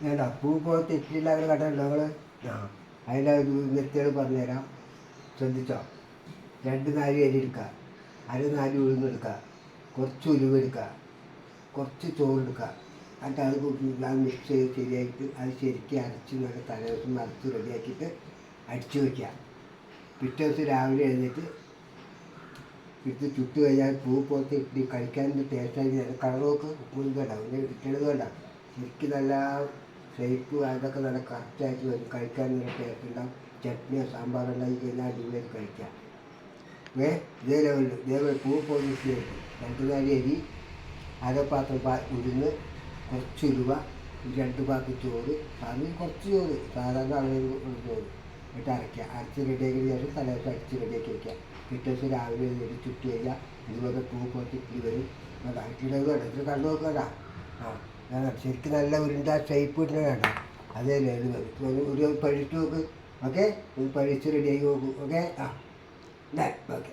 വേണ്ട പൂ പോലത്തെ ഇഡ്ഡലിയുടെ അവർ കണ്ടുണ്ടോ നിങ്ങൾ? ആ, അതിൻ്റെ മെത്തേഡ് പറഞ്ഞുതരാം, ശ്രദ്ധിച്ചോ. 2 നാഴി അരി എടുക്കുക, 1/2 നാഴി ഉഴുന്നെടുക്കുക, കുറച്ച് ഉലുവെടുക്കുക, കുറച്ച് ചോറെടുക്കുക. എന്നിട്ട് അത് മിക്സ് ചെയ്ത് ശരിയായിട്ട് അത് ശരിക്കും അരച്ച് നല്ല തലേദിവസം അരച്ച് റെഡിയാക്കിയിട്ട് അടിച്ചു വയ്ക്കുക. പിറ്റേ ദിവസം രാവിലെ എഴുന്നേറ്റ് ഇട്ട് ചുട്ട് കഴിഞ്ഞാൽ പൂ പോലത്തെ ഇഡ്ഡലി കഴിക്കാൻ ടേസ്റ്റായി. കളറൊക്കെ ഉപ്പുണ്ടാവും, പിന്നെ ഇട്ടത് വേണ്ട, ശരിക്കും നല്ല ഷേപ്പ് അതൊക്കെ നല്ല കറക്റ്റായിട്ട് വരും. കഴിക്കാൻ നല്ല ടേസ്റ്റ് ഉണ്ടാവും. ചട്നിയോ സാമ്പാറോ ഉണ്ടാക്കി കഴിഞ്ഞാൽ അടിപൊളിയായിട്ട് കഴിക്കാം. ഇതേ ലെവലിൽ ഇതേപോലെ പൂ പോലെ ഇഡ്ഡലി 2 നാഴി അരി, പാത്രം ഉഴുന്ന്, കുറച്ച് ഉലുവ, 2 പാത്രം ചോറ്, അതിന് കുറച്ച് ചോറ്, സാധാരണ അളവിൽ ചോറ് ഇട്ട് അരയ്ക്കുക. അരച്ച് റെഡിയാക്കിയതിന് ശേഷം തലേദിവസം അടിച്ച് റെഡിയാക്കി വയ്ക്കുക. പിറ്റേ ദിവസം രാവിലെ എഴുന്നേറ്റ് ചുറ്റി കഴിഞ്ഞാൽ ഇതുപോലെ പൂ പോലത്തെ ഇഡ്ഡലി വരും. ഇഡ്ഡലിയുടെ വേണ്ട ഇത്ര കണ്ടു നോക്കുക. ശരിക്കും നല്ല ഉരുണ്ട ഷേപ്പ് ഇടുന്ന വേണ്ട, അതേ ലെവൽ വരും. ഒരു പഴിച്ച് നോക്ക്. ഓക്കെ, ഒരു പഴിച്ച് റെഡിയാക്കി നോക്കൂ. Okay, okay.